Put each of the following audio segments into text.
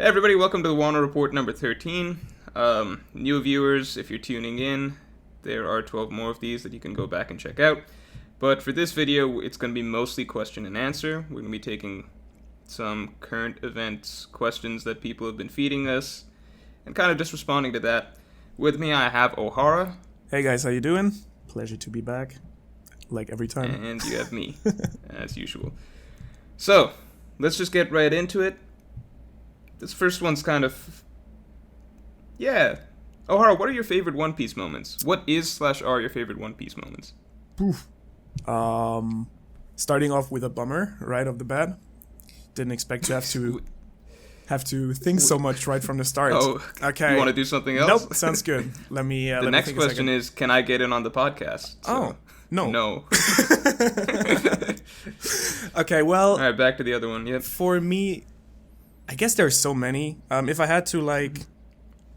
Hey everybody, welcome to the Wano Report number 13. New viewers, if you're tuning in, there are 12 more of these that you can go back and check out. But for this video, it's going to be mostly question and answer. We're going to be taking some current events, questions that people have been feeding us, and kind of just responding to that. With me, I have Ohara. Hey guys, how you doing? Pleasure to be back, like every time. And you have me, as usual. So, let's just get right into it. This first one's kind of... Yeah. Ohara, what are your favorite One Piece moments? What is/are your favorite One Piece moments? Poof. Starting off with a bummer right off the bat. Didn't expect to have to think so much right from the start. Oh, okay. You want to do something else? Nope, sounds good. Let me. The next question is, can I get in on the podcast? So, no. No. Okay, well... All right, back to the other one. Yep. For me... I guess there's so many. If I had to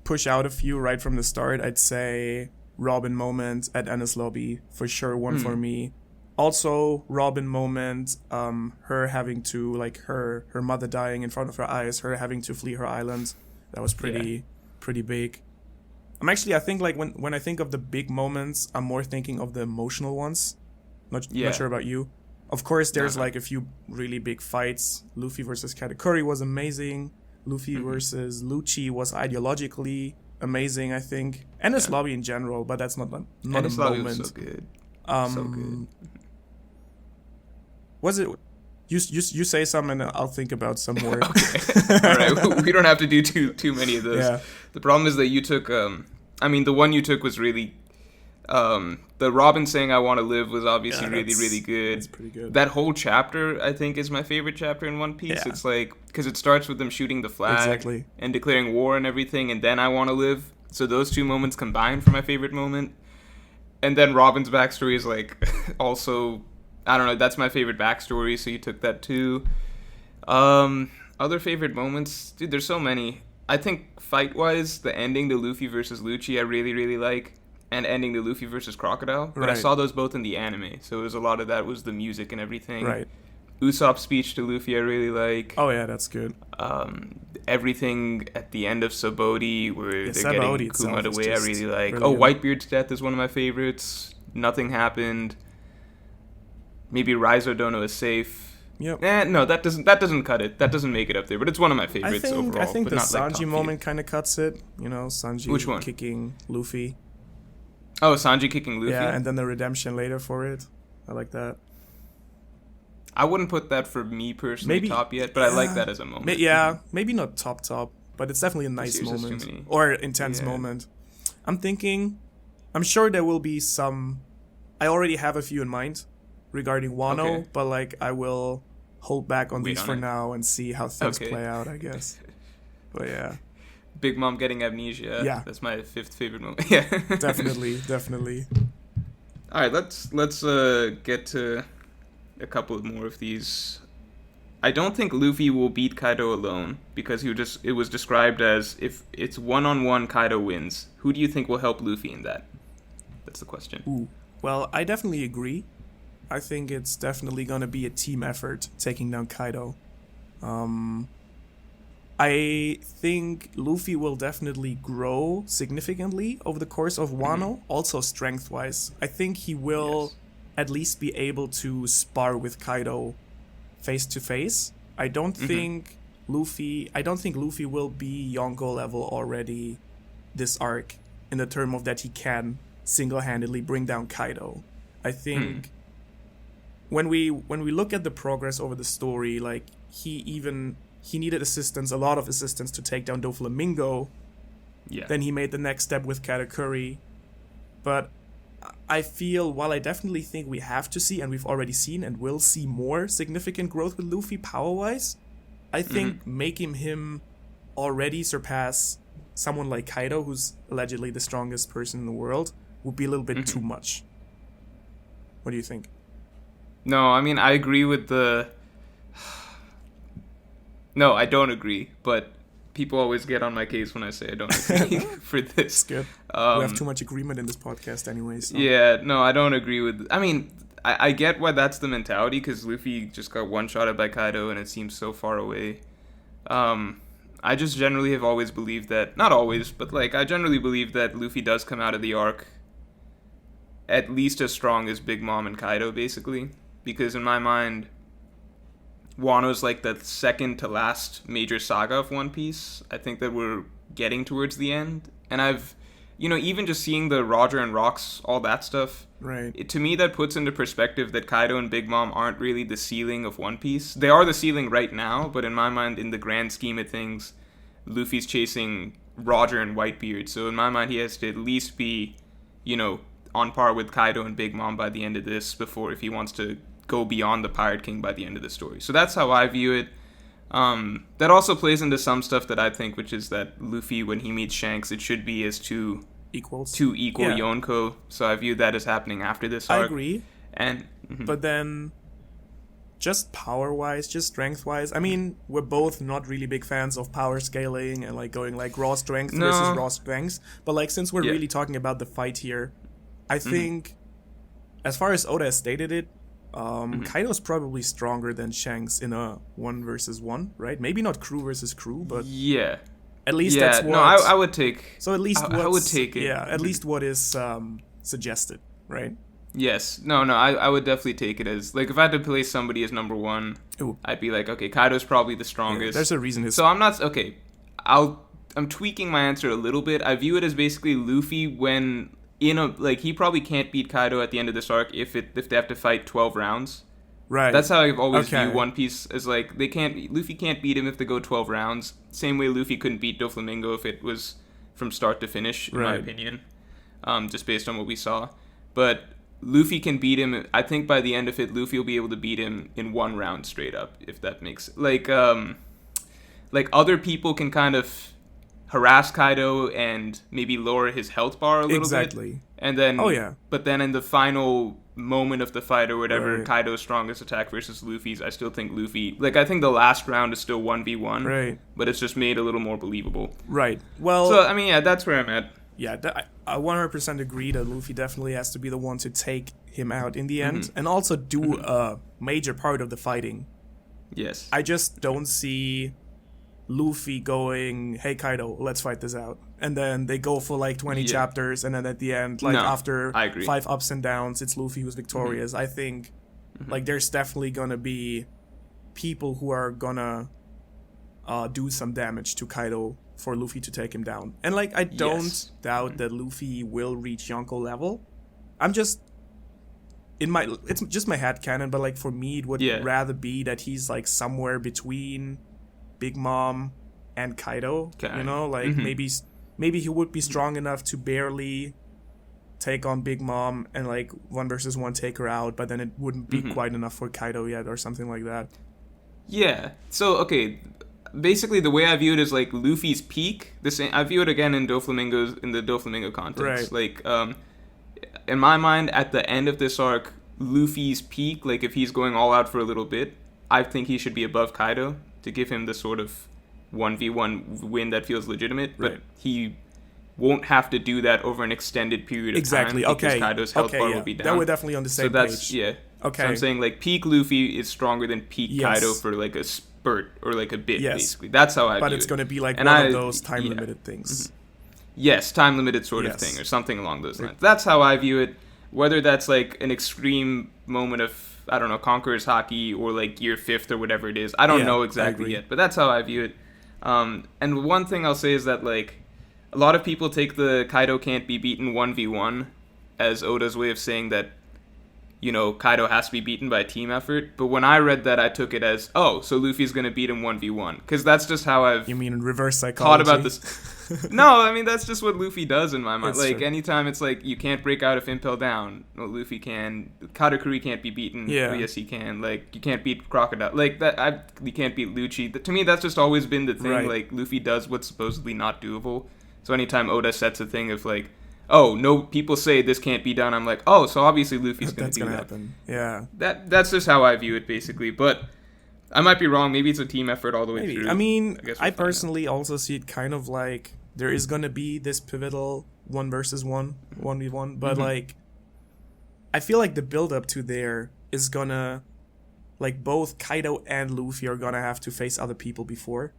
push out a few right from the start, I'd say Robin moment at Enies Lobby for sure, one for me. Also Robin moment, her having to her mother dying in front of her eyes, her having to flee her island. That was pretty big. I think when I think of the big moments, I'm more thinking of the emotional ones. Not sure about you. Of course, there's a few really big fights. Luffy versus Katakuri was amazing. Luffy versus Lucci was ideologically amazing, I think. Enies Lobby in general, but that's not a Enies Lobby moment. Was so good. So good. Was it? You say some and I'll think about some more. Okay. All right. We don't have to do too many of those. Yeah. The problem is that you took. The one you took was really. The Robin saying "I want to live" was obviously really good. It's pretty good. That whole chapter, I think, is my favorite chapter in One Piece. Yeah. It's because it starts with them shooting the flag and declaring war and everything, and then "I want to live." So those two moments combined for my favorite moment. And then Robin's backstory is also, I don't know. That's my favorite backstory. So you took that too. Other favorite moments, dude. There's so many. I think fight wise, the ending to Luffy versus Lucci, I really like. And ending to Luffy versus Crocodile. But I saw those both in the anime, so it was a lot of that was the music and everything. Right. Usopp's speech to Luffy I really like. Oh yeah, that's good. Everything at the end of Sabaody where they're getting Kuma away I really like. Brilliant. Whitebeard's death is one of my favorites. Nothing happened. Maybe Raizo Dono is safe. Yep. No, that doesn't cut it. That doesn't make it up there, but it's one of my favorites overall. I think but the not Sanji moment kind of cuts it. Sanji Which one? Kicking Luffy. Oh, Sanji kicking Luffy? Yeah, and then the redemption later for it. I like that. I wouldn't put that for me personally top yet, but I like that as a moment. Maybe not top, but it's definitely a nice moment. Or intense moment. I'm sure there will be some... I already have a few in mind regarding Wano, but I will hold back on these for now and see how things play out, I guess. But yeah. Big Mom getting amnesia. Yeah. That's my fifth favorite moment. Yeah. Definitely. All right, let's get to a couple more of these. I don't think Luffy will beat Kaido alone because it was described as if it's one-on-one Kaido wins. Who do you think will help Luffy in that? That's the question. Ooh. Well, I definitely agree. I think it's definitely going to be a team effort taking down Kaido. I think Luffy will definitely grow significantly over the course of Wano, also strength-wise. I think he will at least be able to spar with Kaido face-to-face. I don't think Luffy will be Yonko level already this arc in the term of that he can single-handedly bring down Kaido. I think when we look at the progress over the story, he needed a lot of assistance to take down Doflamingo. Yeah. Then he made the next step with Katakuri. But I feel, while I definitely think we have to see, and we've already seen and will see more significant growth with Luffy power-wise, I think making him already surpass someone like Kaido, who's allegedly the strongest person in the world, would be a little bit too much. What do you think? No, I agree with the... No, I don't agree, but people always get on my case when I say I don't agree for this. It's good. We have too much agreement in this podcast anyways. So. Yeah, no, I don't agree with... I get why that's the mentality, because Luffy just got one-shotted by Kaido, and it seems so far away. I just generally have always believed that, not always, but like I generally believe that Luffy does come out of the arc at least as strong as Big Mom and Kaido, basically, because in my mind, Wano's like the second to last major saga of One Piece. I think that we're getting towards the end, and I've, even just seeing the Roger and Rocks, all that stuff, right? To me, that puts into perspective that Kaido and Big Mom aren't really the ceiling of One Piece. They are the ceiling right now, but in my mind, in the grand scheme of things, Luffy's chasing Roger and Whitebeard, so in my mind, he has to at least be, on par with Kaido and Big Mom by the end of this, before if he wants to go beyond the Pirate King by the end of the story. So that's how I view it. That also plays into some stuff that I think, which is that Luffy, when he meets Shanks, it should be as two equal Yonko. So I view that as happening after this arc. I agree. And but then, just power-wise, just strength-wise, I mean, we're both not really big fans of power scaling and like going like raw strength versus raw strength. But like, since we're really talking about the fight here, I think, as far as Oda has stated it, Kaido's probably stronger than Shanks in a 1 versus 1, right? Maybe not crew versus crew, but yeah, at least that's what. No, I would take. So at least I would take it. Yeah, at least what is suggested, right? Yes, no, I would definitely take it as, like, if I had to place somebody as number 1, I'd be like, okay, Kaido's probably the strongest. Yeah, there's a reason. So I'm not okay. I'm tweaking my answer a little bit. I view it as basically Luffy when. He probably can't beat Kaido at the end of this arc if they have to fight 12 rounds. Right. That's how I've always viewed One Piece, as like Luffy can't beat him if they go 12 rounds. Same way Luffy couldn't beat Doflamingo if it was from start to finish, in my opinion. Just based on what we saw. But Luffy can beat him. I think by the end of it, Luffy will be able to beat him in 1 round straight up, if that makes like other people can kind of harass Kaido and maybe lower his health bar a little bit. And then, but then in the final moment of the fight or whatever, Kaido's strongest attack versus Luffy's, I still think Luffy, I think the last round is still 1v1, right? But it's just made a little more believable. Right. Well, so, I mean, that's where I'm at. Yeah, I 100% agree that Luffy definitely has to be the one to take him out in the end, and also do a major part of the fighting. Yes. I just don't see Luffy going, hey Kaido, let's fight this out, and then they go for like 20 chapters, and then at the end, after 5 ups and downs, it's Luffy who's victorious. I think there's definitely gonna be people who are gonna do some damage to Kaido for Luffy to take him down, and I don't doubt that Luffy will reach Yonko level. I'm just it's just my headcanon, but for me it would rather be that he's somewhere between Big Mom and Kaido, maybe he would be strong enough to barely take on Big Mom and 1 versus 1 take her out, but then it wouldn't be quite enough for Kaido yet, or something like that. Yeah. So okay, basically the way I view it is Luffy's peak. I view it again in the Doflamingo context. Right. In my mind, at the end of this arc, Luffy's peak, if he's going all out for a little bit, I think he should be above Kaido, to give him the sort of 1v1 win that feels legitimate, but he won't have to do that over an extended period of time, because Kaido's health bar will be down. Then we're definitely on the same page. Yeah. Okay. So I'm saying peak Luffy is stronger than peak Kaido for a spurt or a bit, basically. That's how I view it. But it's going to be one of those time-limited things. Yes, time-limited sort of thing, or something along those lines. That's how I view it. Whether that's an extreme moment of, I don't know, Conqueror's Haki, or year 5th or whatever it is. I don't know exactly yet, but that's how I view it. And one thing I'll say is that a lot of people take the Kaido can't be beaten 1v1 as Oda's way of saying that, Kaido has to be beaten by a team effort. But when I read that, I took it as, so Luffy's going to beat him 1v1. Because that's just how I've... You mean reverse psychology? Thought about this. No, I mean, that's just what Luffy does in my mind. That's true. Anytime it's you can't break out if Impel down. Well, Luffy can. Katakuri can't be beaten. Yeah. Yes, he can. You can't beat Crocodile. You can't beat Lucci. To me, that's just always been the thing. Right. Luffy does what's supposedly not doable. So anytime Oda sets a thing of no, people say this can't be done, I'm so obviously Luffy's going to do that. Happen. Yeah. That's just how I view it, basically. But I might be wrong. Maybe it's a team effort all the way through. I mean, I personally also see it kind of there is going to be this pivotal 1 versus 1, 1v1, but I feel the build up to there is going to both Kaido and Luffy are going to have to face other people before.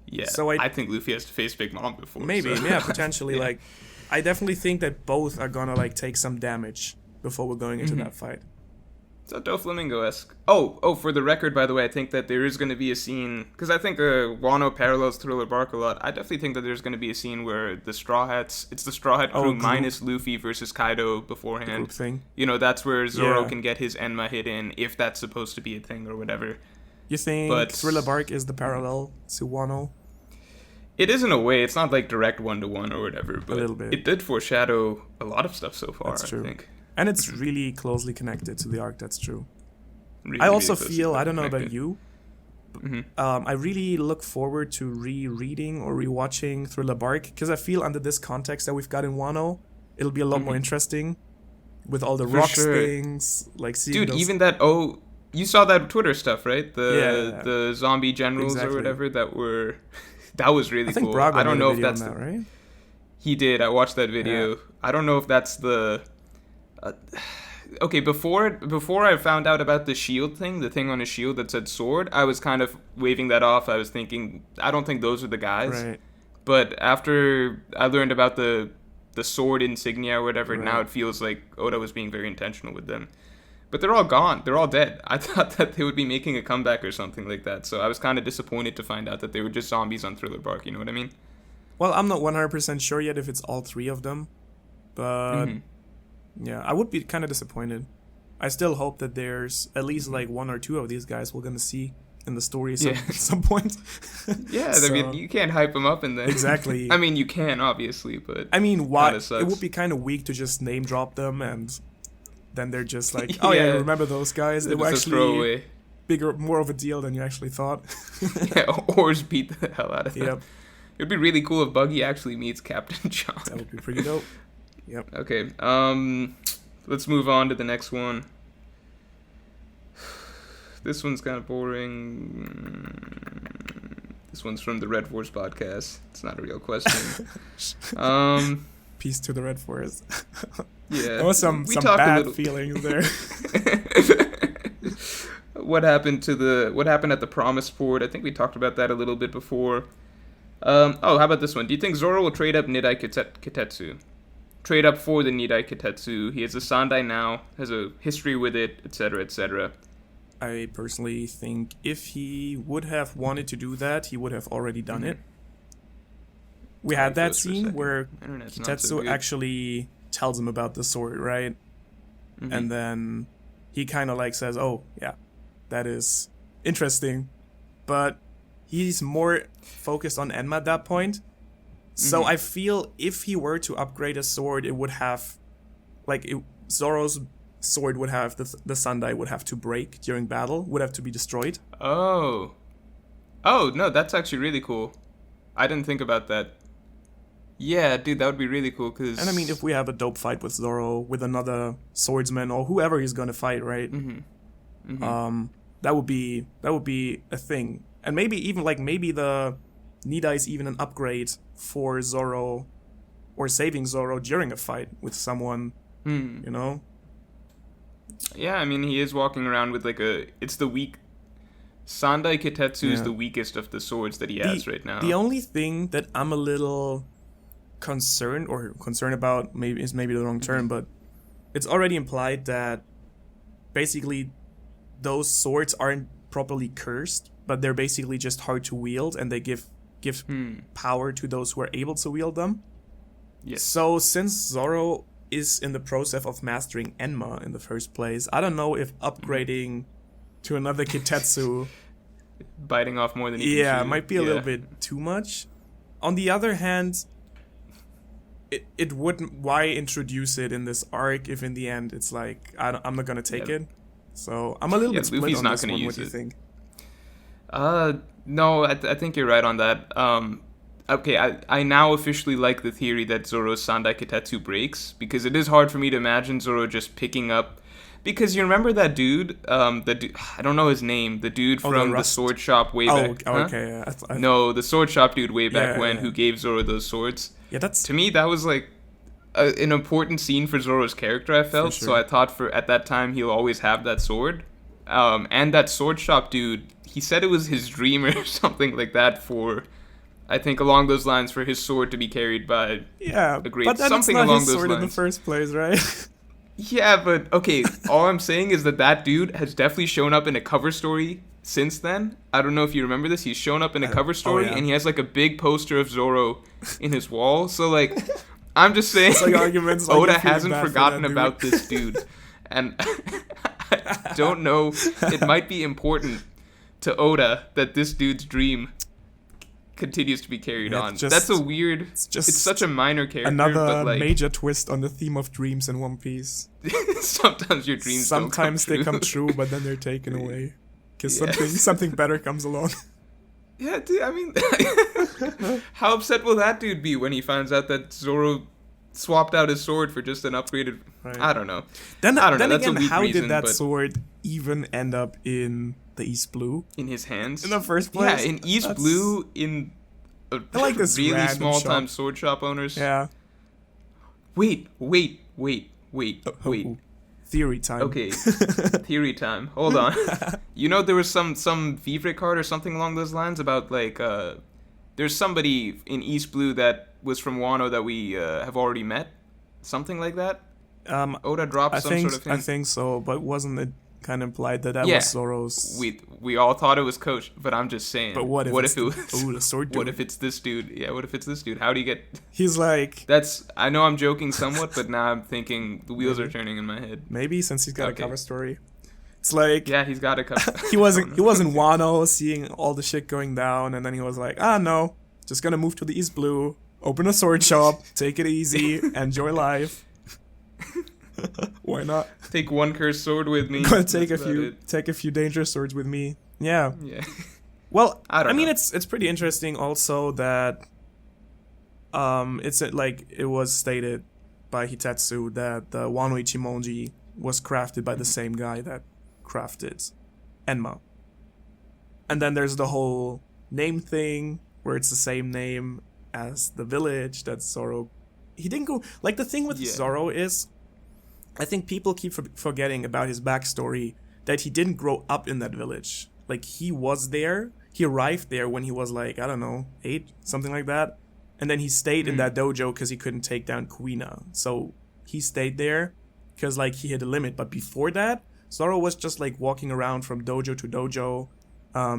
Yeah, so I think Luffy has to face Big Mom before. Maybe, so. yeah, potentially. Yeah. Like, I definitely think that both are gonna like take some damage before we're going into that fight. So Doflamingo-esque. Oh, for the record, by the way, I think that there is going to be a scene, because I think Wano parallels Thriller Bark a lot. I definitely think that there's going to be a scene where it's the Straw Hat crew minus Luffy versus Kaido beforehand. Group thing. You know, that's where Zoro can get his Enma hit in, if that's supposed to be a thing or whatever. You think Thriller Bark is the parallel to Wano? It is in a way. It's not like direct one-to-one or whatever, but a little bit. It did foreshadow a lot of stuff so far, That's true. I think. And it's really closely connected to the arc, that's true. Really, I also really feel, I don't know connected. about you, I really look forward to rereading or rewatching Thriller Bark, because I feel under this context that we've got in Wano, it'll be a lot more interesting with all the rocks things, like seeing Dude, those... even that, you saw that Twitter stuff, right? The zombie generals or whatever that were... That was really cool. Braga I don't know if made a that's... video on that, right? He did. I watched that video. Yeah. I don't know if that's the... okay, before I found out about the shield thing, the thing on his shield that said sword, I was kind of waving that off. I was thinking, I don't think those are the guys. Right. But after I learned about the sword insignia or whatever, now it feels like Oda was being very intentional with them. But they're all gone. They're all dead. I thought that they would be making a comeback or something like that. So I was kind of disappointed to find out that they were just zombies on Thriller Bark. You know what I mean? Well, I'm not 100% sure yet if it's all three of them. But, yeah, I would be kind of disappointed. I still hope that there's at least like one or two of these guys we're going to see in the story at some point. Yeah, I mean, you can't hype them up in there. Exactly. I mean, you can, obviously, but... I mean, it would be kind of weak to just name drop them and then they're just like, oh yeah, remember those guys? They were actually more of a deal than you actually thought. Yeah, Oars beat the hell out of them. Yep. It'd be really cool if Buggy actually meets Captain John. That would be pretty dope. Yep. Okay, let's move on to the next one. This one's kind of boring. This one's from the Red Force podcast. It's not a real question. Peace to the Red Force. Yeah. There was some bad feelings there. What happened at the Promise Port? I think we talked about that a little bit before. How about this one? Do you think Zoro will trade up Nidai Kitetsu? Trade up for the Nidai Kitetsu. He has a Sandai now, has a history with it, etc., etc. I personally think if he would have wanted to do that, he would have already done it. We had that scene where Kitetsu actually tells him about the sword, right? And then he kind of like says, oh, yeah, that is interesting. But he's more focused on Enma at that point. So I feel if he were to upgrade a sword, it would have, Zoro's sword would have, the Sandai would have to break during battle, would have to be destroyed. Oh, no, that's actually really cool. I didn't think about that. Yeah, dude, that would be really cool. And I mean, if we have a dope fight with Zoro, with another swordsman, or whoever he's gonna fight, right? That would be a thing. And maybe even, maybe the Nidai is even an upgrade for Zoro, or saving Zoro during a fight with someone, you know? Yeah, I mean, he is walking around with it's the weak... Sandai Kitetsu is the weakest of the swords that he has right now. The only thing that I'm a little concerned about, maybe the wrong term, but it's already implied that basically those swords aren't properly cursed, but they're basically just hard to wield, and they give power to those who are able to wield them. Yes. So since Zoro is in the process of mastering Enma in the first place, I don't know if upgrading to another Kitetsu biting off more than he can chew. Might be a little bit too much. On the other hand, it wouldn't. Why introduce it in this arc if in the end it's like I'm not gonna take it? So I'm a little bit split Luffy's on not this gonna one. use What do you think? No, I think you're right on that. Okay, I now officially like the theory that Zoro's Sandai Kitetsu breaks, because it is hard for me to imagine Zoro just picking up. Because you remember that dude, I don't know his name, the dude from the sword shop way back. Oh, okay. Yeah. No, the sword shop dude way back who gave Zoro those swords. Yeah, to me, that was like an important scene for Zoro's character, I felt. So I thought at that time he'll always have that sword. And that sword shop dude, he said it was his dream or something like that for I think along those lines for his sword to be carried by a great but then something it's not along his those sword lines. in the first place, right? Yeah, but okay, all I'm saying is that dude has definitely shown up in a cover story since then. I don't know if you remember this. He's shown up in a cover story and he has like a big poster of Zoro in his wall. So like I'm just saying It's like arguments like Oda you're feeling hasn't bad for forgotten that dude. about this dude. And I don't know, it might be important to Oda that this dude's dream continues to be carried on. That's a weird. It's such a minor character. Another but like, major twist on the theme of dreams in One Piece. sometimes your dreams. Sometimes don't they come come true, but then they're taken away because something better comes along. Yeah, dude. I mean, how upset will that dude be when he finds out that Zoro swapped out his sword for just an upgraded? Right. I don't know. Then I don't know. Then That's again, a weak how reason, did that but sword even end up in the East Blue? In his hands? In the first place? Yeah, in East Blue, in a like this really small shop. time sword shop owners. Yeah. Wait. Theory time. Okay, theory time. Hold on. You know there was some favorite card or something along those lines about like there's somebody in East Blue that was from Wano that we have already met, something like that. Oda dropped some sort of hint. I think so, but wasn't it kind of implied that was Zoro's? We all thought it was Coach, but I'm just saying. But what if it was? The sword dude. What if it's this dude? Yeah, what if it's this dude? How do you get? He's like. I know I'm joking somewhat, but now I'm thinking the wheels are turning in my head. Maybe since he's got a cover story. It's like he's got a cover. he was in Wano seeing all the shit going down, and then he was like, no, just gonna move to the East Blue, open a sword shop, take it easy, enjoy life. Why not? Take one cursed sword with me. Gonna take a few dangerous swords with me. Yeah. Yeah. Well, I mean, it's pretty interesting also that it's like it was stated by Hitetsu that the Wano Ichimonji was crafted by the same guy that crafted Enma. And then there's the whole name thing where it's the same name as the village that Zoro. He didn't go like the thing with Zoro is. I think people keep forgetting about his backstory, that he didn't grow up in that village. Like, he was there. He arrived there when he was like, I don't know, 8, something like that. And then he stayed in that dojo because he couldn't take down Kuina. So he stayed there because, like, he hit a limit. But before that, Zoro was just, like, walking around from dojo to dojo,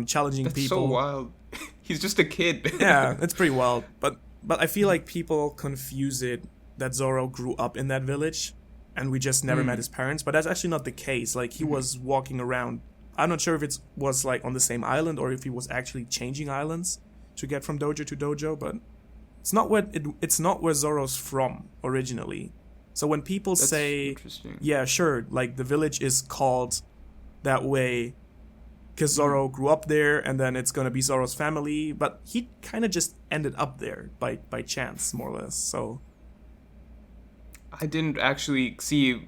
challenging people. That's so wild. He's just a kid. Yeah, it's pretty wild. But I feel like people confuse it that Zoro grew up in that village. And we just never met his parents, but that's actually not the case. Like, he was walking around. I'm not sure if it was like on the same island or if he was actually changing islands to get from dojo to dojo. But it's not where Zoro's from originally. So when people say, "Yeah, sure," like the village is called that way because Zoro grew up there, and then it's gonna be Zoro's family. But he kind of just ended up there by chance, more or less. So. I didn't actually see,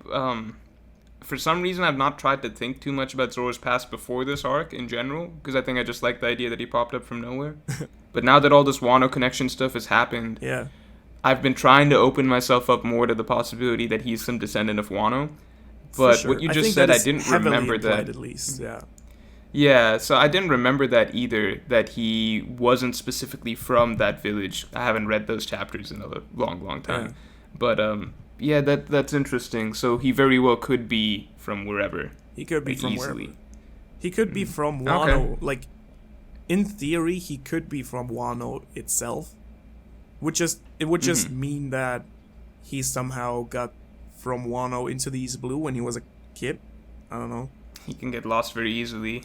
for some reason I've not tried to think too much about Zoro's past before this arc in general, because I think I just like the idea that he popped up from nowhere. But now that all this Wano connection stuff has happened, I've been trying to open myself up more to the possibility that he's some descendant of Wano. But what you just said, I didn't remember that. At least, yeah. Yeah, so I didn't remember that either, that he wasn't specifically from that village. I haven't read those chapters in a long time. Yeah. But, yeah, that's interesting. So he very well could be from wherever. He could be from wherever. He could be from Wano. Okay. Like, in theory, he could be from Wano itself. It would just mean that he somehow got from Wano into the East Blue when he was a kid. I don't know. He can get lost very easily.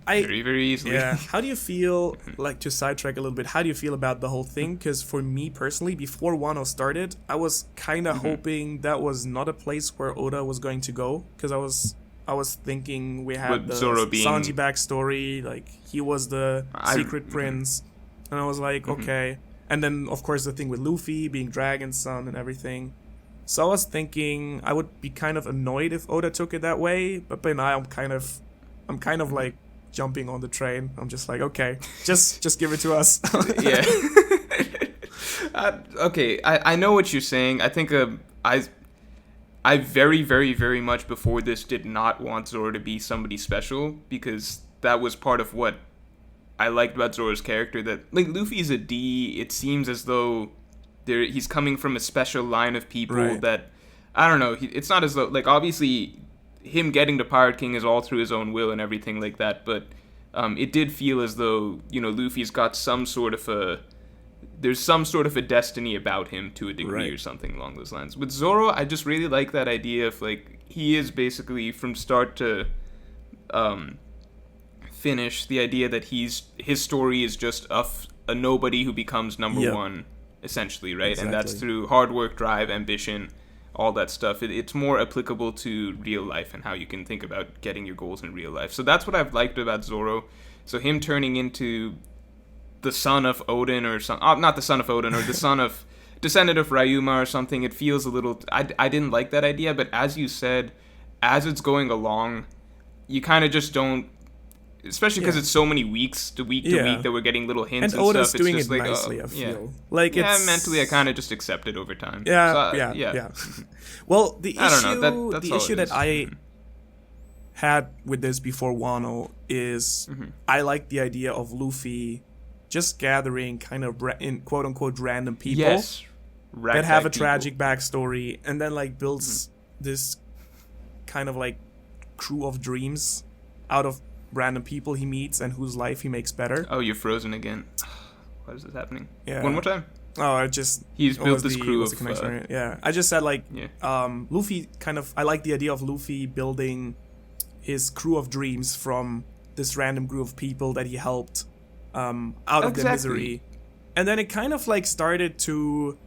Very, very easily. Yeah. How do you feel, like, to sidetrack a little bit, how do you feel about the whole thing? Because for me personally, before Wano started, I was kind of hoping that was not a place where Oda was going to go. Because I was thinking we had the Sanji backstory, like, he was the secret prince. And I was like, okay. And then, of course, the thing with Luffy being Dragon's son and everything. So I was thinking I would be kind of annoyed if Oda took it that way, but by now I'm kind of like jumping on the train. I'm just like, okay, just give it to us. Yeah. Okay, I know what you're saying. I think I very, very, very much before this did not want Zoro to be somebody special, because that was part of what I liked about Zoro's character, that like Luffy's a D. It seems as though he's coming from a special line of people that, I don't know, it's not as though, like, obviously him getting to Pirate King is all through his own will and everything like that, but it did feel as though, you know, Luffy's got there's some sort of a destiny about him to a degree or something along those lines. With Zoro, I just really like that idea of, like, he is basically from start to finish, the idea that his story is just of a nobody who becomes number one, essentially, right? Exactly. And that's through hard work, drive, ambition, all that stuff. It's more applicable to real life and how you can think about getting your goals in real life. So that's what I've liked about Zoro. So him turning into the son of Odin or something, not the son of Odin, or the son of descendant of Ryuma or something, it feels a little, I didn't like that idea, but as you said, as it's going along, you kind of just don't, especially because it's so many weeks to week that we're getting little hints and Oda's stuff. Doing it's just it like, nicely, I feel. Like mentally I kind of just accept it over time. Yeah. Well, the that's issue that I had with this before Wano is I like the idea of Luffy just gathering kind of in quote unquote random people that have a tragic backstory, and then like builds this kind of like crew of dreams out of random people he meets and whose life he makes better. Oh, you're frozen again. Why is this happening? Yeah. One more time. Oh, he's built this crew of I just said like Luffy kind of, I like the idea of Luffy building his crew of dreams from this random group of people that he helped out of their misery. And then it kind of like started to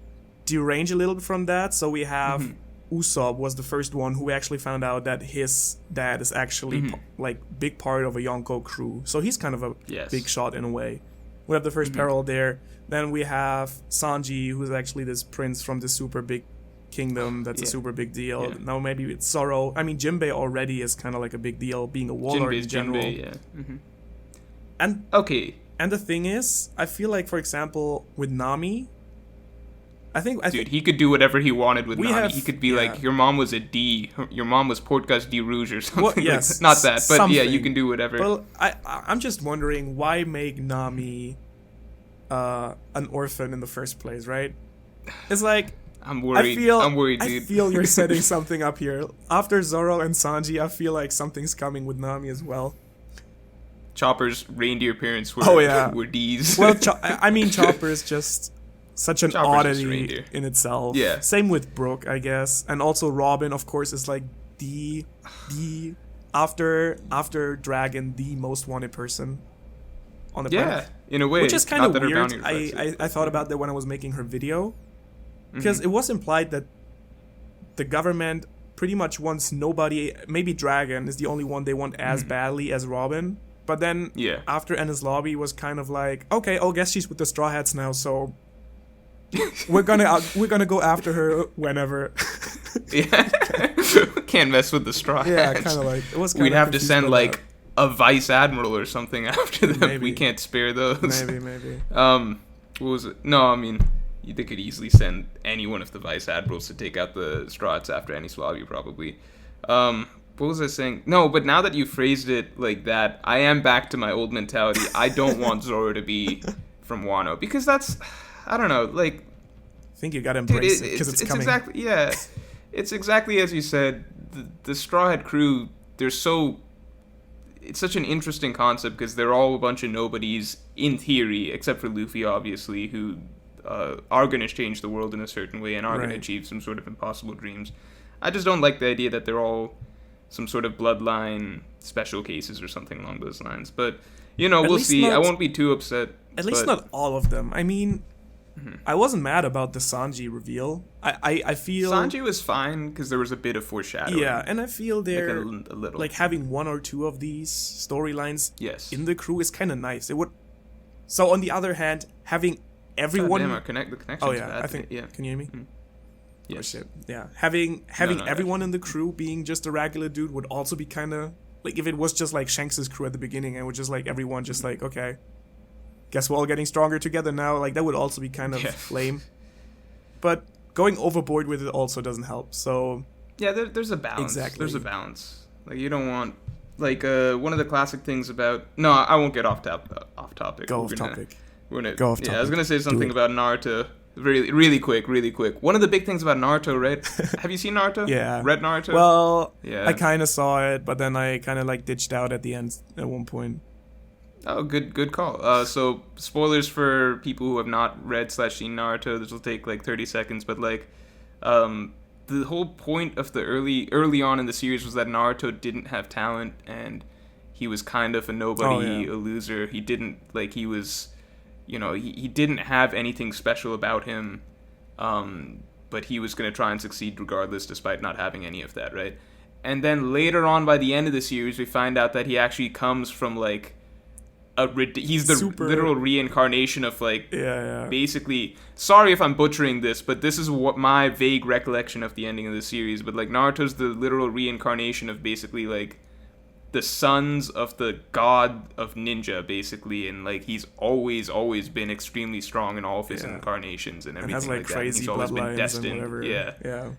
derange a little bit from that. So we have Usopp was the first one who actually found out that his dad is actually like big part of a Yonko crew. So he's kind of a big shot in a way. We have the first parallel there. Then we have Sanji, who's actually this prince from this super big kingdom. That's a super big deal. Yeah. Now maybe it's Zoro. I mean, Jinbei already is kind of like a big deal, being a warlord in general. And and the thing is, I feel like, for example, with Nami, I think he could do whatever he wanted with Nami. He could be like, your mom was a D, your mom was Portgas D Rouge or something. Well, yes, not that, but something. You can do whatever. Well, I'm just wondering, why make Nami an orphan in the first place, right? It's like, I'm worried, dude. I feel you're setting something up here. After Zoro and Sanji, I feel like something's coming with Nami as well. Chopper's reindeer parents were D's. Well, I mean, Chopper is just such an oddity in itself. Yeah. Same with Brooke, I guess. And also Robin, of course, is like the after Dragon, the most wanted person on the planet. Yeah, in a way. Which is kind of weird. I thought about that when I was making her video. Because it was implied that the government pretty much wants nobody, maybe Dragon is the only one they want as badly as Robin. But then after Enies Lobby was kind of like, okay, I guess she's with the Straw Hats now, so we're gonna go after her whenever. Can't mess with the Straw Hats. Yeah, kind of like it was. We'd have to send like a vice admiral or something after them. Maybe. We can't spare those. Maybe. What was it? No, I mean, they could easily send any one of the vice admirals to take out the Straw Hats after Enies Lobby, probably. What was I saying? No, but now that you phrased it like that, I am back to my old mentality. I don't want Zoro to be from Wano, because that's, I don't know, like, I think you gotta embrace it because it's coming. It's exactly as you said. The Straw Hat crew, it's such an interesting concept because they're all a bunch of nobodies in theory, except for Luffy, obviously, who are going to change the world in a certain way and are going to achieve some sort of impossible dreams. I just don't like the idea that they're all some sort of bloodline special cases or something along those lines. But, we'll see. I won't be too upset. At least not all of them. I mean, I wasn't mad about the Sanji reveal. I feel Sanji was fine because there was a bit of foreshadowing. Yeah, and I feel they're like a little. Like having one or two of these storylines in the crew is kind of nice. It would. So on the other hand, having everyone. The connection. Oh yeah, I think. Yeah. Can you hear me? Yes. Oh shit. Yeah. Having everyone in the crew being just a regular dude would also be kind of like, if it was just like Shanks' crew at the beginning and would just like everyone just like, okay, guess we're all getting stronger together now. Like that would also be kind of lame. But going overboard with it also doesn't help. So yeah, there's a balance. Exactly. There's a balance. Like you don't want like one of the classic things about I won't get off topic. Go off topic. Go off topic. Yeah, I was gonna say something about Naruto. Really quick. One of the big things about Naruto, right? Have you seen Naruto? Yeah. Read Naruto? Well, yeah. I kind of saw it, but then I kind of like ditched out at the end at one point. Oh, good call. So spoilers for people who have not read / seen Naruto. This will take like 30 seconds, but like, the whole point of the early on in the series was that Naruto didn't have talent and he was kind of a nobody, a loser. He didn't he was. He didn't have anything special about him, but he was going to try and succeed regardless, despite not having any of that, right? And then later on, by the end of the series, we find out that he actually comes from, he's the literal reincarnation of, basically... Sorry if I'm butchering this, but this is what my vague recollection of the ending of the series, but, Naruto's the literal reincarnation of basically, the sons of the god of ninja, basically, and he's always been extremely strong in all of his incarnations and everything and has, crazy he's always been destined.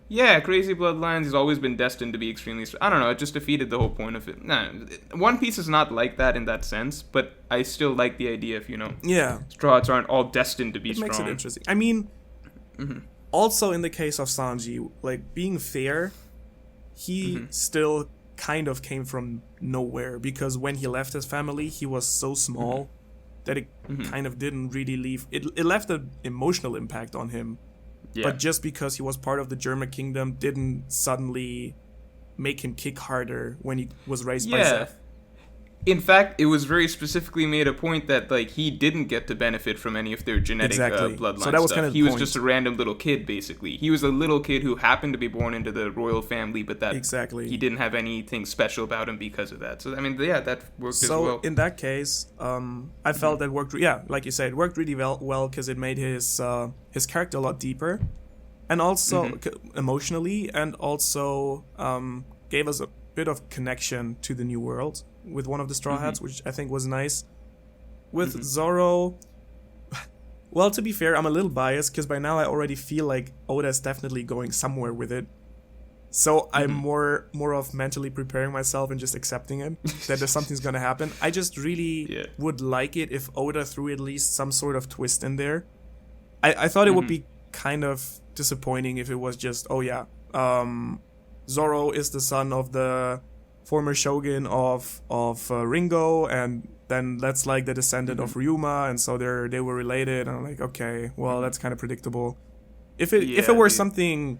Yeah, crazy bloodlines. He's always been destined to be extremely strong. I don't know. It just defeated the whole point of it. Nah, One Piece is not like that in that sense, but I still like the idea of Straw Hats aren't all destined to be strong. Makes it interesting. I mean, also in the case of Sanji, being fair, he still kind of came from nowhere, because when he left his family, he was so small that it kind of didn't really leave. It left an emotional impact on him. Yeah. But just because he was part of the German kingdom didn't suddenly make him kick harder when he was raised by Seth. In fact, it was very specifically made a point that he didn't get to benefit from any of their genetic bloodline so that was stuff. Kind of he was just a random little kid, basically. He was a little kid who happened to be born into the royal family, but that he didn't have anything special about him because of that. So I mean, that worked as well. So in that case, I felt that worked. Like you said, it worked really well because it made his character a lot deeper, and also emotionally, and also gave us a bit of connection to the new world with one of the Straw Hats, which I think was nice. With Zoro, well, to be fair, I'm a little biased because by now I already feel like Oda's definitely going somewhere with it. So I'm more of mentally preparing myself and just accepting it, that there's something's gonna happen. I just really would like it if Oda threw at least some sort of twist in there. I thought it would be kind of disappointing if it was just, Zoro is the son of the former shogun of Ringo, and then that's the descendant of Ryuma, and so they were related. And I'm like, okay, well, that's kind of predictable. If it were something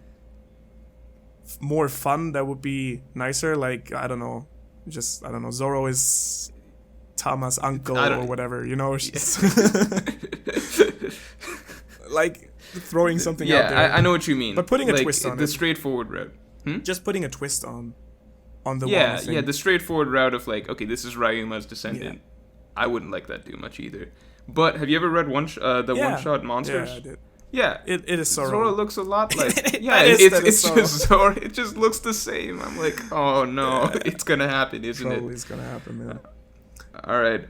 more fun, that would be nicer. I don't know, Zoro is Tama's uncle or whatever, throwing something out there. I know what you mean, but putting a twist on the straightforward route. Just putting a twist on the the straightforward route of okay, this is Ryuma's descendant. I wouldn't like that too much either. But have you ever read one shot Monsters? Yeah, I did. Yeah, it is Zoro. Zoro looks a lot like it's just Zoro. It just looks the same. I'm like, oh no, it's gonna happen, isn't it? Probably it's gonna happen, man. All right,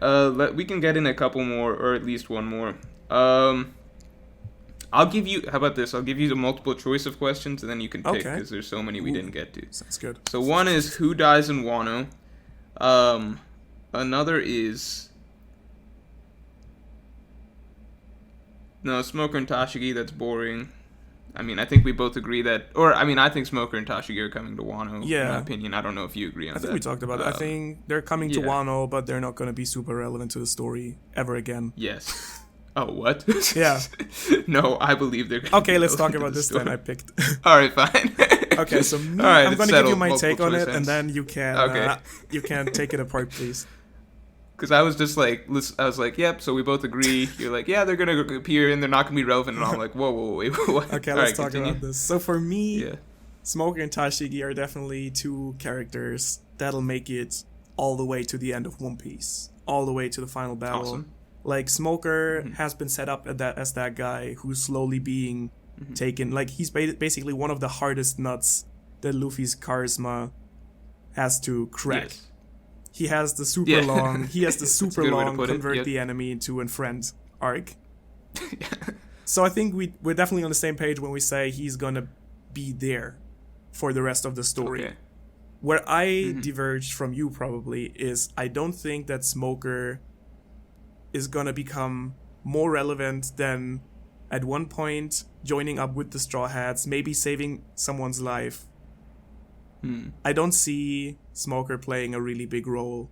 we can get in a couple more, or at least one more. I'll give you. How about this? I'll give you the multiple choice of questions, and then you can pick because there's so many we didn't get to. Sounds good. So one is who dies in Wano. Another is Smoker and Tashigi. That's boring. I mean, I think we both agree that, I think Smoker and Tashigi are coming to Wano. Yeah. In my opinion, I don't know if you agree on that. I think we talked about it. I think they're coming to Wano, but they're not going to be super relevant to the story ever again. Yes. Oh, what? Yeah. No, I believe they're... Okay, let's talk about this then. I picked. All right, fine. Okay, so I'm going to give you my take on it, and then you can take it apart, please. Because I was just yep, so we both agree. You're like, yeah, they're going to appear, and they're not going to be relevant. And I'm like, whoa, wait, what? Okay, let's talk about this. So for me, Smoker and Tashigi are definitely two characters that'll make it all the way to the end of One Piece. All the way to the final battle. Awesome. Smoker has been set up as that guy who's slowly being taken. He's basically one of the hardest nuts that Luffy's charisma has to crack. Yes. He has the super long convert the enemy into a friend arc. So I think we're definitely on the same page when we say he's gonna be there for the rest of the story. Where I diverged from you probably is I don't think that Smoker is gonna become more relevant than at one point joining up with the Straw Hats, maybe saving someone's life. I don't see Smoker playing a really big role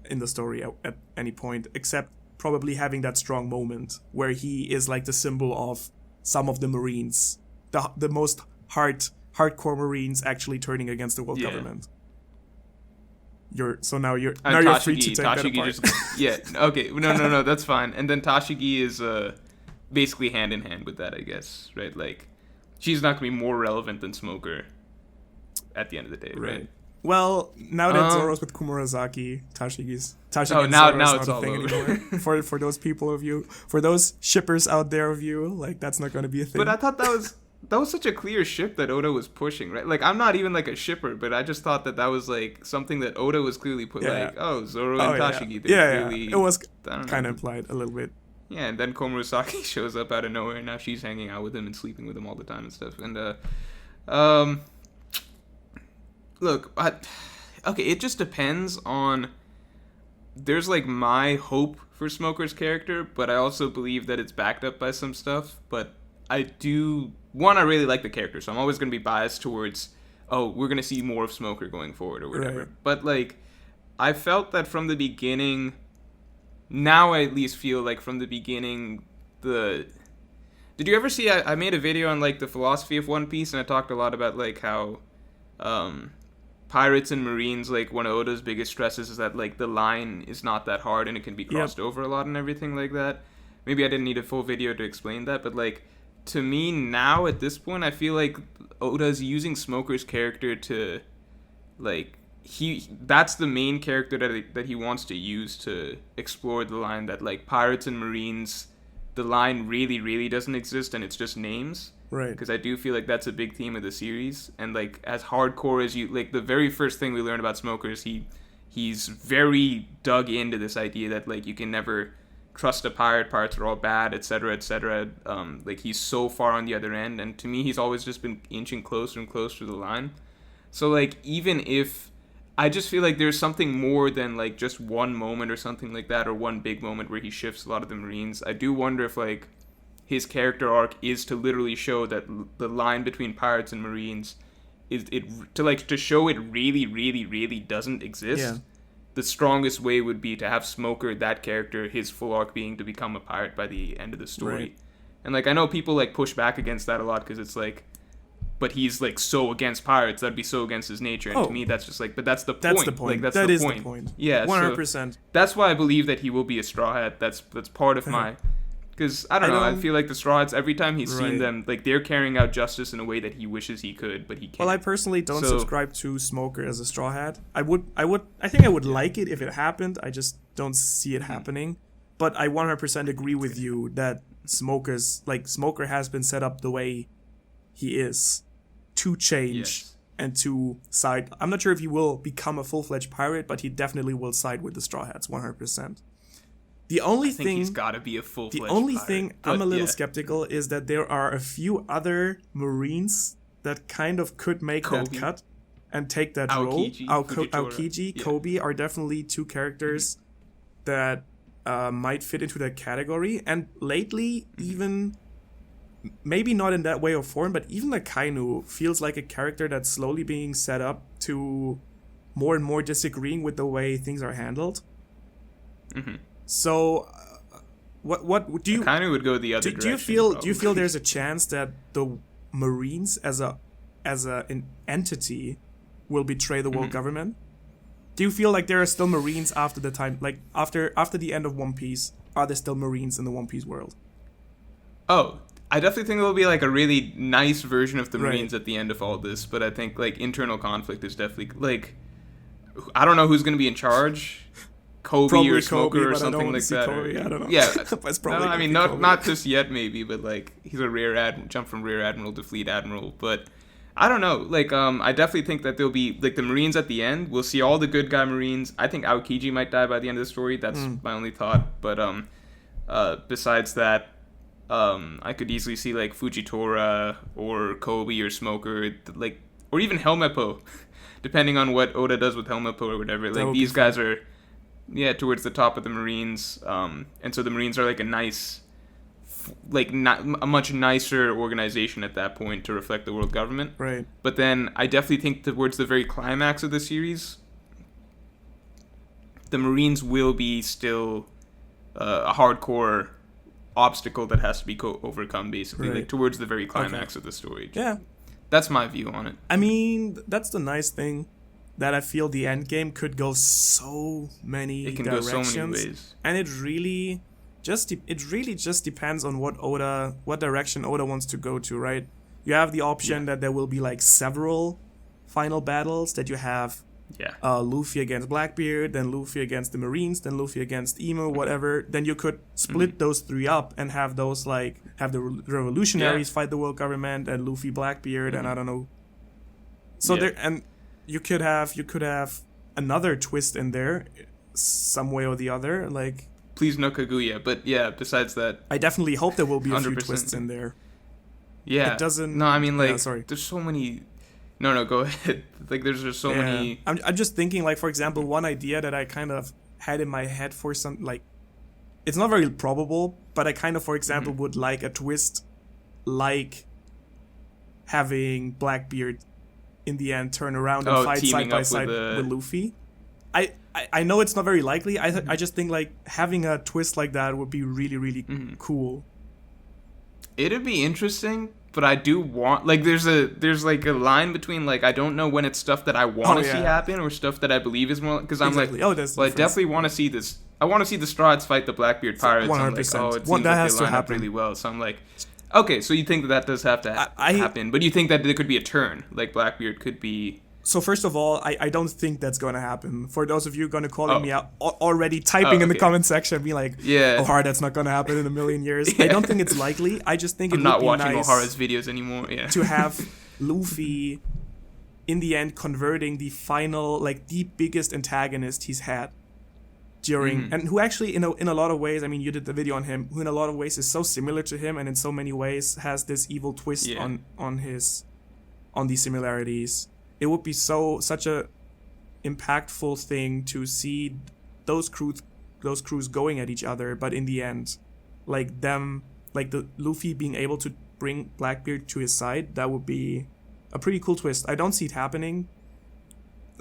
in the story at any point, except probably having that strong moment where he is like the symbol of some of the Marines, the most hardcore Marines actually turning against the world government. You're free to take that apart. Okay, no, that's fine. And then Tashigi is basically hand in hand with that, I guess, right? Like, she's not gonna be more relevant than Smoker at the end of the day, right? Well, now that Zoro's with Kumurasaki, Tashigi's now not it's a all thing over. Anymore. for those people of you, for those shippers out there of you, like, that's not going to be a thing. But I thought that was such a clear ship that Oda was pushing, right? Like, I'm not even like a shipper, but I just thought that was like something that Oda was clearly like, Zoro and Tashigi. Clearly, it was kind of implied a little bit. Yeah, and then Komurasaki shows up out of nowhere, and now she's hanging out with him and sleeping with him all the time and stuff. And look, it just depends on. There's like my hope for Smoker's character, but I also believe that it's backed up by some stuff. But I really like the character, so I'm always going to be biased towards, we're going to see more of Smoker going forward or whatever. Right. But like, I felt that from the beginning. Now I at least feel like from the beginning, Did you ever see? I made a video on like the philosophy of One Piece, and I talked a lot about like how. Pirates and Marines, like, one of Oda's biggest stresses is that, like, the line is not that hard and it can be crossed over a lot and everything like that. Maybe I didn't need a full video to explain that, but, like, to me now at this point, I feel like Oda's using Smoker's character to, like, that's the main character that he wants to use to explore the line that, like, Pirates and Marines, the line really, really doesn't exist and it's just names. Right. Because I do feel like that's a big theme of the series. And, like, as hardcore as you... Like, the very first thing we learn about Smoker is he's very dug into this idea that, like, you can never trust a pirate. Pirates are all bad, etc., etc. Like, he's so far on the other end. And to me, he's always just been inching closer and closer to the line. So, like, even if... I just feel like there's something more than, like, just one moment or something like that, or one big moment where he shifts a lot of the Marines. I do wonder if, like... his character arc is to literally show that the line between Pirates and Marines to show it really, really, really doesn't exist. Yeah. The strongest way would be to have Smoker, that character, his full arc being to become a pirate by the end of the story. Right. And like I know people like push back against that a lot because it's like, but he's like so against pirates, that'd be so against his nature. And to me, that's just like, but that's the point. That's the point. Like, that is the point. Yeah, 100%. So that's why I believe that he will be a Straw Hat. That's part of my. Because, I don't know, I feel like the Straw Hats, every time he's seen them, like, they're carrying out justice in a way that he wishes he could, but he can't. Well, I personally don't subscribe to Smoker as a Straw Hat. I think I would like it if it happened. I just don't see it happening. But I 100% agree with you that Smoker has been set up the way he is to change and to side. I'm not sure if he will become a full-fledged pirate, but he definitely will side with the Straw Hats, 100%. The only thing he's got to be a full-fledged pirate. The only thing I'm a little skeptical is that there are a few other Marines that kind of could make that cut and take that role. Aokiji, Kobe are definitely two characters that might fit into that category. And lately, even maybe not in that way or form, but even the Kainu feels like a character that's slowly being set up to more and more disagreeing with the way things are handled. Mm-hmm. So, what do you? Kind of would go the other direction. Do you feel there's a chance that the Marines as an entity will betray the world government? Do you feel like there are still Marines after the time, like after the end of One Piece? Are there still Marines in the One Piece world? Oh, I definitely think there will be like a really nice version of the Marines at the end of all this. But I think like internal conflict is definitely like, I don't know who's going to be in charge. Kobe probably or Smoker Kobe, or something like that. Kobe, I don't know. Yeah, that's probably. No, I mean not just yet maybe, but like he's a jump from rear admiral to fleet admiral. But I don't know. Like I definitely think that there'll be like the Marines at the end. We'll see all the good guy Marines. I think Aokiji might die by the end of the story. That's my only thought. But besides that, I could easily see like Fujitora or Kobe or Smoker. Like or even Helmeppo, depending on what Oda does with Helmeppo or whatever. Like, these guys are, towards the top of the Marines. And so the Marines are like a nice, like, not a much nicer organization at that point to reflect the world government. Right. But then I definitely think towards the very climax of the series, the Marines will be still a hardcore obstacle that has to be overcome, basically, like towards the very climax of the story. Yeah. That's my view on it. I mean, that's the nice thing, that I feel the end game could go so many directions. It can go so many ways. And it really just depends on what direction Oda wants to go to, right? You have the option that there will be like several final battles, that you have Luffy against Blackbeard, then Luffy against the Marines, then Luffy against Emo, whatever. Then you could split those three up and have those, like, have the revolutionaries fight the world government, and Luffy, Blackbeard, and I don't know. So there, and you could have another twist in there, some way or the other. Like, please no Kaguya, but besides that, I definitely hope there will be a few twists in there. Yeah, it doesn't. No, I mean, like, there's so many. No, go ahead. Like, there's just so many. I'm just thinking, like, for example, one idea that I kind of had in my head for some, like, it's not very probable, but I kind of, for example, would like a twist, like having Blackbeard in the end turn around and fight side by side with Luffy. I know it's not very likely. I just think, like, having a twist like that would be really, really cool. It'd be interesting, but I do want, like, there's like a line between, like, I don't know when it's stuff that I want to see happen or stuff that I believe is more, because I'm like, I definitely want to see this. I want to see the Straw Hats fight the Blackbeard Pirates. 100%. I'm like, it seems like they line up really well. So I'm like, okay, so you think that does have to happen, but you think that there could be a turn, like Blackbeard could be. So first of all, I don't think that's going to happen. For those of you going to calling me out, already typing in the comment section, be like, Ohara, that's not going to happen in a million years. I don't think it's likely. I just think it would be nice. I'm not watching Ohara's videos anymore. Yeah. To have Luffy, in the end, converting the final, like, the biggest antagonist he's had during, and who actually, in a lot of ways, I mean, you did the video on him, who in a lot of ways is so similar to him, and in so many ways has this evil twist on these similarities. It would be such a impactful thing to see those crews going at each other, but in the end, like the Luffy being able to bring Blackbeard to his side, that would be a pretty cool twist. I don't see it happening.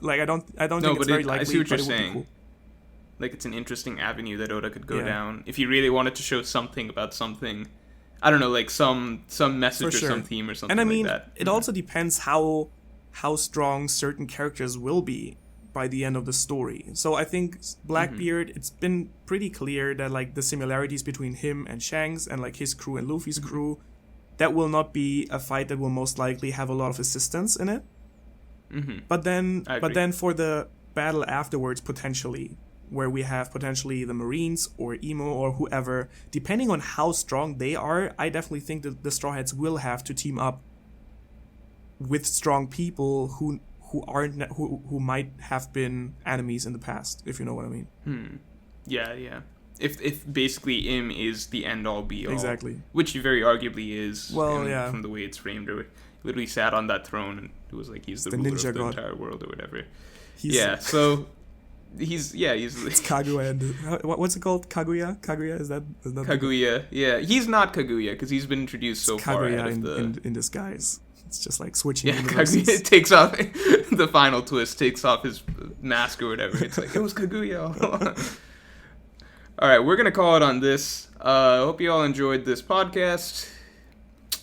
Like, I don't think it's very likely. I see what you're saying. Cool. Like, it's an interesting avenue that Oda could go down if he really wanted to show something about something. I don't know, like some message or some theme or something. And I mean, like that. It also depends how strong certain characters will be by the end of the story. So I think Blackbeard, it's been pretty clear that, like, the similarities between him and Shanks and, like, his crew and Luffy's crew, that will not be a fight that will most likely have a lot of assistance in it. But then for the battle afterwards, potentially, where we have potentially the Marines or Emo or whoever, depending on how strong they are, I definitely think that the Straw Hats will have to team up with strong people who might have been enemies in the past, if you know what I mean. Yeah. If basically Im is the end all be all, exactly, which he very arguably is. Well, from the way it's framed, or literally sat on that throne and it was like he's the ruler of the entire world or whatever. So he's it's Kaguya. And what's it called? Kaguya is that Kaguya? Yeah, he's not Kaguya because he's been introduced so far ahead of the in disguise. It's just like switching. Yeah, Kaguya takes off the final twist, takes off his mask or whatever. It's like, it was Kaguya. All right, we're gonna call it on this. I hope you all enjoyed this podcast.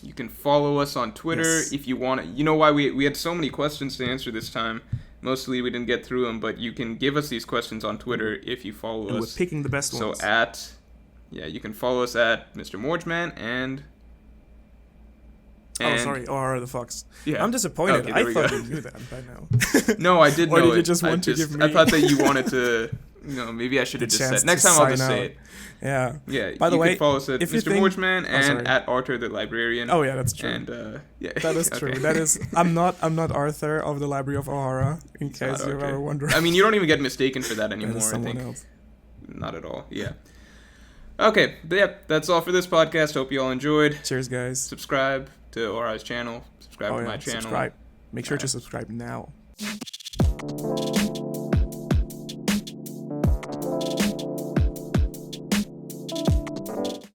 You can follow us on Twitter if you want. You know why we had so many questions to answer this time. Mostly we didn't get through them, but you can give us these questions on Twitter if you follow us. We're picking the best ones. So you can follow us at Mr. Morgeman and Ohara the Fox. Yeah. I'm disappointed. Okay, I thought you knew that by now. No, I did know it. Or did you just want to give me... I thought that you wanted to... maybe I should have just said... Next time I'll just say it. Yeah. Yeah. By the way, you can follow us at Mr. Morgeman and at Arthur the Librarian. Oh yeah, that's true. And that is true. That is. I'm not Arthur of the Library of Ohara. In case you're ever wondering. I mean, you don't even get mistaken for that anymore. That is I think. Else. Not at all. Yeah. Okay. But that's all for this podcast. Hope you all enjoyed. Cheers, guys. Subscribe to Ohara's channel. Subscribe to my channel. Subscribe. Make sure to subscribe now.